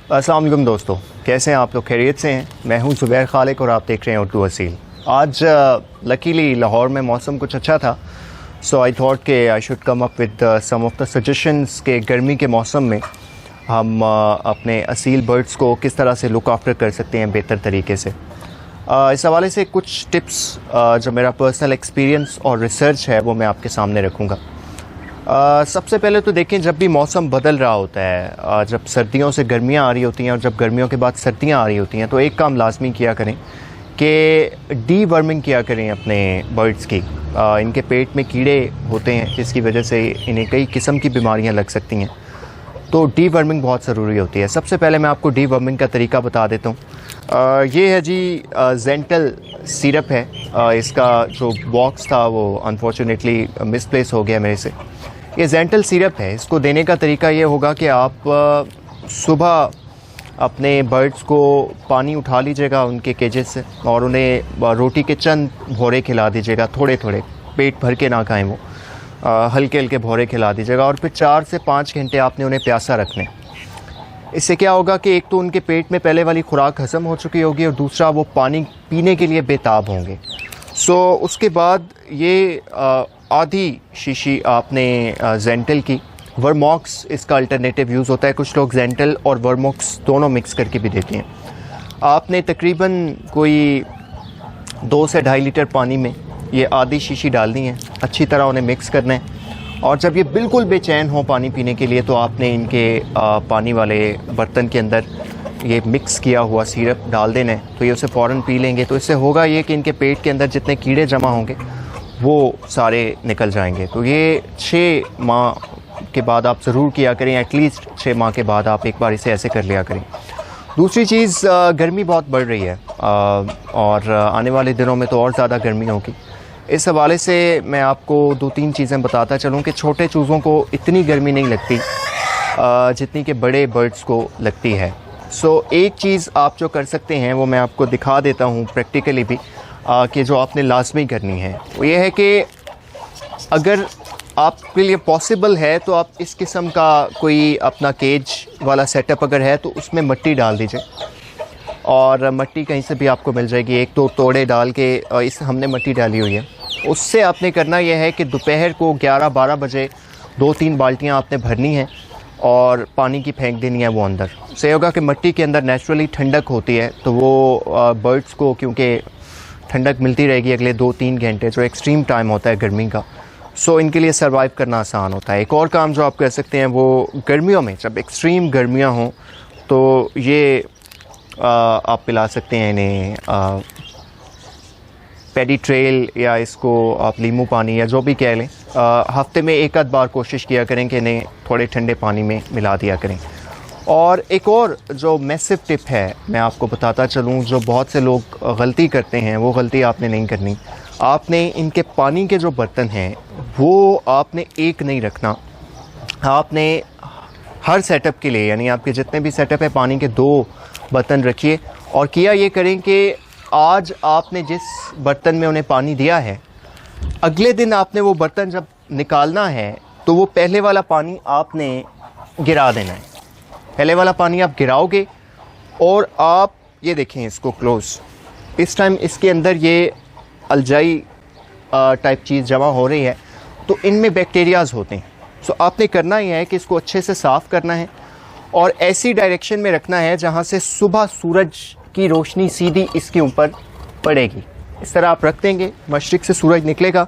अस्सलाम वालेकुम दोस्तों, कैसे हैं आप लोग? खैरियत से हैं? मैं हूं ज़ुबैर खालिक और आप देख रहे हैं उर्दू असील। आज लकीली लाहौर में मौसम कुछ अच्छा था, सो आई थॉट कि I should come up with some of the suggestions के गर्मी के मौसम में हम अपने असील बर्ड्स को किस तरह से लुक आफ्टर कर सकते हैं बेहतर तरीके से। इस हवाले से कुछ टिप्स जो मेरा पर्सनल एक्सपीरियंस और रिसर्च है वो मैं आपके सामने रखूँगा। सबसे पहले तो देखें, जब भी मौसम बदल रहा होता है, जब सर्दियों से गर्मियां आ रही होती हैं और जब गर्मियों के बाद सर्दियां आ रही होती हैं, तो एक काम लाजमी किया करें कि डी वर्मिंग किया करें अपने बर्ड्स की। इनके पेट में कीड़े होते हैं जिसकी वजह से इन्हें कई किस्म की बीमारियां लग सकती हैं, तो डी वर्मिंग बहुत ज़रूरी होती है। सबसे पहले मैं आपको डी वर्मिंग का तरीका बता देता हूँ। ये है जी जेंटल सिरप है। इसका जो बॉक्स था वो अनफॉर्चुनेटली मिसप्लेस हो गया मेरे से। ये जेंटल सिरप है। इसको देने का तरीका ये होगा कि आप सुबह अपने बर्ड्स को पानी उठा लीजिएगा उनके केजेस से और उन्हें रोटी के चंद भोरे खिला दीजिएगा। थोड़े थोड़े, पेट भर के ना खाएं, वो हल्के हल्के भोरे खिला दीजिएगा और फिर 4 से 5 घंटे आपने उन्हें प्यासा रखने। इससे क्या होगा कि एक तो उनके पेट में पहले वाली खुराक हज़म हो चुकी होगी और दूसरा वो पानी पीने के लिए बेताब होंगे। उसके बाद ये आधी शीशी आपने जेंटल की, वर्मॉक्स इसका अल्टरनेटिव यूज़ होता है। कुछ लोग जेंटल और वर्मॉक्स दोनों मिक्स करके भी देते हैं। आपने तकरीबन कोई 2 से 2.5 लीटर पानी में ये आधी शीशी डालनी है, अच्छी तरह उन्हें मिक्स करना है और जब ये बिल्कुल बेचैन हो पानी पीने के लिए तो आपने इनके पानी वाले बर्तन के अंदर ये मिक्स किया हुआ सिरप डाल देना है, तो ये उसे फ़ौरन पी लेंगे। तो इससे होगा ये कि इनके पेट के अंदर जितने कीड़े जमा होंगे वो सारे निकल जाएंगे। तो ये 6 माह के बाद आप ज़रूर किया करें, एटलीस्ट 6 माह के बाद आप एक बार इसे ऐसे कर लिया करें। दूसरी चीज़, गर्मी बहुत बढ़ रही है और आने वाले दिनों में तो और ज़्यादा गर्मी होगी। इस हवाले से मैं आपको 2-3 चीज़ें बताता चलूँ कि छोटे चूज़ों को इतनी गर्मी नहीं लगती जितनी कि बड़े बर्ड्स को लगती है। एक चीज़ आप जो कर सकते हैं वो मैं आपको दिखा देता हूँ प्रैक्टिकली भी, कि जो आपने लाजमी करनी है वो ये है कि अगर आपके लिए पॉसिबल है तो आप इस किस्म का कोई अपना केज वाला सेटअप अगर है तो उसमें मिट्टी डाल दीजिए और मिट्टी कहीं से भी आपको मिल जाएगी। एक तो तोड़े डाल के इस हमने मिट्टी डाली हुई है। उससे आपने करना यह है कि दोपहर को 11-12 बजे 2-3 बाल्टियाँ आपने भरनी है और पानी की फेंक देनी है वो अंदर। उससे होगा कि मिट्टी के अंदर नेचुरली ठंडक होती है, तो वो बर्ड्स को क्योंकि ठंडक मिलती रहेगी अगले 2-3 घंटे, जो एक्सट्रीम टाइम होता है गर्मी का, इनके लिए सर्वाइव करना आसान होता है। एक और काम जो आप कर सकते हैं वो गर्मियों में, जब एक्सट्रीम गर्मियाँ हों तो ये आप पिला सकते हैं इन्हें पेडी ट्रेल या इसको आप लीमू पानी या जो भी कह लें। हफ्ते में एक आध बार कोशिश किया करें कि इन्हें थोड़े ठंडे पानी में मिला दिया करें। और एक और जो मैसिव टिप है मैं आपको बताता चलूँ, जो बहुत से लोग गलती करते हैं, वो गलती आपने नहीं करनी। आपने इनके पानी के जो बर्तन हैं वो आपने एक नहीं रखना। आपने हर सेटअप के लिए, यानी आपके जितने भी सेटअप है, पानी के 2 बर्तन रखिए और किया ये करें कि आज आपने जिस बर्तन में उन्हें पानी दिया है, अगले दिन आपने वो बर्तन जब निकालना है तो वो पहले वाला पानी आपने गिरा देना है। पहले वाला पानी आप गिराओगे और आप ये देखें इसको क्लोज, इस टाइम इसके अंदर ये अलजाई टाइप चीज़ जमा हो रही है, तो इनमें बैक्टीरियाज़ होते हैं। आपने करना ही है कि इसको अच्छे से साफ़ करना है और ऐसी डायरेक्शन में रखना है जहाँ से सुबह सूरज की रोशनी सीधी इसके ऊपर पड़ेगी। इस तरह आप रख देंगे, मशरिक़ से सूरज निकलेगा,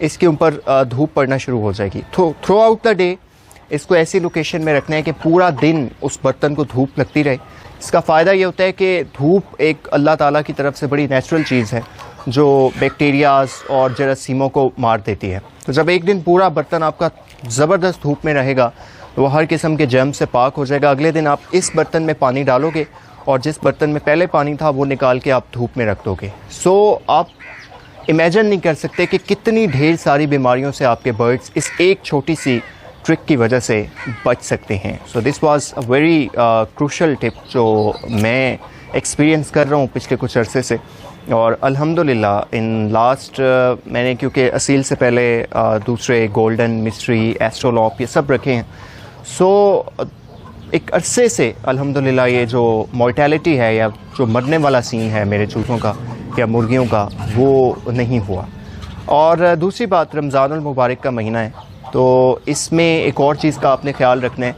इसके ऊपर धूप पड़ना शुरू हो जाएगी। थ्रू आउट द डे इसको ऐसी लोकेशन में रखना है कि पूरा दिन उस बर्तन को धूप लगती रहे। इसका फ़ायदा ये होता है कि धूप एक अल्लाह ताला की तरफ से बड़ी नेचुरल चीज़ है जो बैक्टीरियाज़ और जरासीमों को मार देती है। तो जब एक दिन पूरा बर्तन आपका ज़बरदस्त धूप में रहेगा तो वो हर किस्म के जर्म से पाक हो जाएगा। अगले दिन आप इस बर्तन में पानी डालोगे और जिस बर्तन में पहले पानी था वो निकाल के आप धूप में रख दोगे। आप इमेजिन नहीं कर सकते कि कितनी ढेर सारी बीमारियों से आपके बर्ड्स इस एक छोटी सी ट्रिक की वजह से बच सकते हैं। This was a very crucial tip जो मैं एक्सपीरियंस कर रहा हूँ पिछले कुछ अरसे से, और अल्हम्दुलिल्लाह इन लास्ट मैंने क्योंकि असील से पहले दूसरे गोल्डन, मिस्ट्री, एस्ट्रोलॉप ये सब रखे हैं। एक अरसे से अल्हम्दुलिल्लाह ये जो मोर्टेलिटी है या जो मरने वाला सीन है मेरे चूज़ों का या मुर्गियों का वो नहीं हुआ। और दूसरी बात, रमज़ानुल मुबारक का महीना है, तो इसमें एक और चीज़ का आपने ख्याल रखना है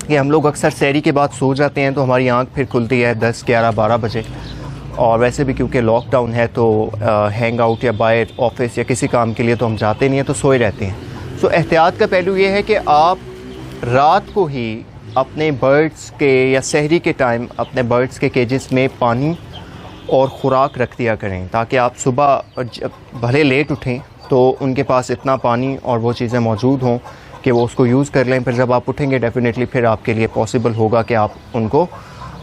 कि हम लोग अक्सर सहरी के बाद सो जाते हैं, तो हमारी आंख फिर खुलती है 10, 11, 12 बजे। और वैसे भी क्योंकि लॉकडाउन है तो हैंग आउट या बाहर ऑफिस या किसी काम के लिए तो हम जाते नहीं हैं, तो सोए रहते हैं। सो एहतियात का पहलू ये है कि आप रात को ही अपने बर्ड्स के या सहरी के टाइम अपने बर्ड्स के केजेस में पानी और ख़ुराक रख दिया करें, ताकि आप सुबह भले लेट उठें तो उनके पास इतना पानी और वो चीज़ें मौजूद हों कि वो उसको यूज़ कर लें। फिर जब आप उठेंगे डेफिनेटली फिर आपके लिए पॉसिबल होगा कि आप उनको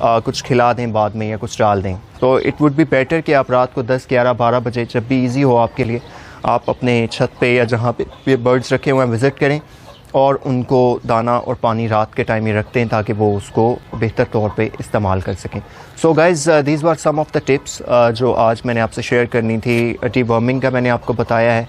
कुछ खिला दें बाद में या कुछ डाल दें। तो इट वुड बी बेटर कि आप रात को 10, 11, 12 बजे जब भी इजी हो आपके लिए, आप अपने छत पे या जहाँ पे बर्ड्स रखे हुए हैं विज़िट करें और उनको दाना और पानी रात के टाइम ही रखते हैं ताकि वो उसको बेहतर तौर पे इस्तेमाल कर सकें। So guys, these were some of the tips जो आज मैंने आपसे शेयर करनी थी। डीवर्मिंग का मैंने आपको बताया है,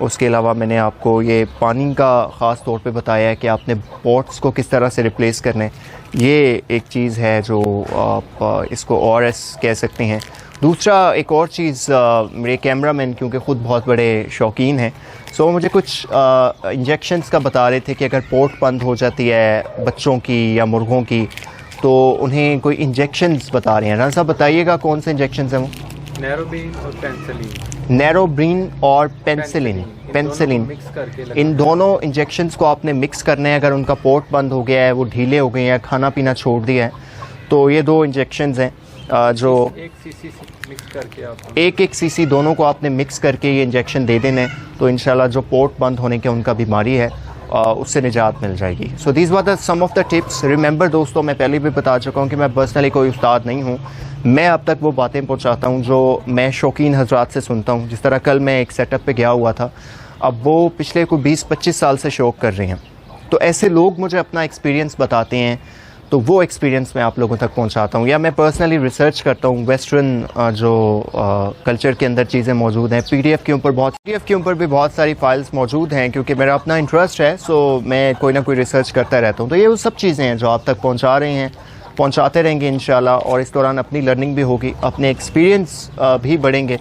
उसके अलावा मैंने आपको ये पानी का ख़ास तौर पे बताया है कि आपने पॉट्स को किस तरह से रिप्लेस करना है। ये एक चीज़ है जो आप इसको ORS कह सकते हैं। दूसरा एक और चीज़, मेरे कैमरामैन क्योंकि ख़ुद बहुत बड़े शौकीन हैं, सो मुझे कुछ इंजेक्शंस का बता रहे थे कि अगर पोर्ट बंद हो जाती है बच्चों की या मुर्गों की तो उन्हें कोई इंजेक्शंस बता रहे हैं। राना साहब बताइएगा कौन से इंजेक्शंस हैं वो? नैरोब्रीन और पेंसिलिन। नैरोब्रीन और पेंसिलिन इन दोनों इंजेक्शंस को आपने मिक्स करना है। अगर उनका पोर्ट बंद हो गया है, वो ढीले हो गए हैं, खाना पीना छोड़ दिया है, तो ये 2 इंजेक्शंस हैं जो 1 सीसी मिक्स करके आप 1 सीसी दोनों को आपने मिक्स करके ये इंजेक्शन दे देना है, तो इंशाल्लाह जो पोर्ट बंद होने के उनका बीमारी है उससे निजात मिल जाएगी। So these were the some of the tips. Remember दोस्तों, मैं पहले भी बता चुका हूँ कि मैं पर्सनली कोई उस्ताद नहीं हूँ। मैं अब तक वो बातें पहुँचाता हूँ जो मैं शौकीन हजरात से सुनता हूँ। जिस तरह कल मैं एक सेटअप पे गया हुआ था, अब वो पिछले कोई 20-25 साल से शौक कर रहे हैं, तो ऐसे लोग मुझे अपना एक्सपीरियंस बताते हैं, तो वो एक्सपीरियंस मैं आप लोगों तक पहुंचाता हूं। या मैं पर्सनली रिसर्च करता हूं वेस्टर्न जो कल्चर के अंदर चीज़ें मौजूद हैं। PDF के ऊपर भी बहुत सारी फाइल्स मौजूद हैं, क्योंकि मेरा अपना इंटरेस्ट है, सो मैं कोई ना कोई रिसर्च करता रहता हूं। तो ये वो सब चीज़ें हैं जो आप तक पहुंचा रहे हैं, पहुंचाते रहेंगे इंशाल्लाह, और इस दौरान अपनी लर्निंग भी होगी, अपने एक्सपीरियंस भी बढ़ेंगे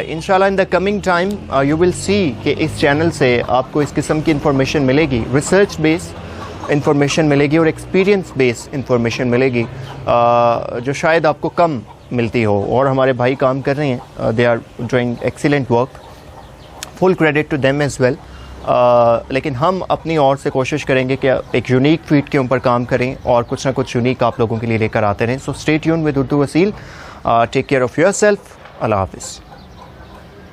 इंशाल्लाह। In the coming time you will see कि इस चैनल से आपको इस किस्म की इंफॉर्मेशन मिलेगी, रिसर्च बेस्ड इंफॉर्मेशन मिलेगी और एक्सपीरियंस बेस्ड इंफॉर्मेशन मिलेगी जो शायद आपको कम मिलती हो। और हमारे भाई काम कर रहे हैं, they are doing excellent work, full credit to them as well. लेकिन हम अपनी ओर से कोशिश करेंगे कि एक यूनिक फीड के ऊपर काम करें और कुछ ना कुछ यूनिक आप लोगों के लिए लेकर आते रहें। So stay tune with Urdu Aseel. Take care of yourself. अल्लाह हाफ़िज़।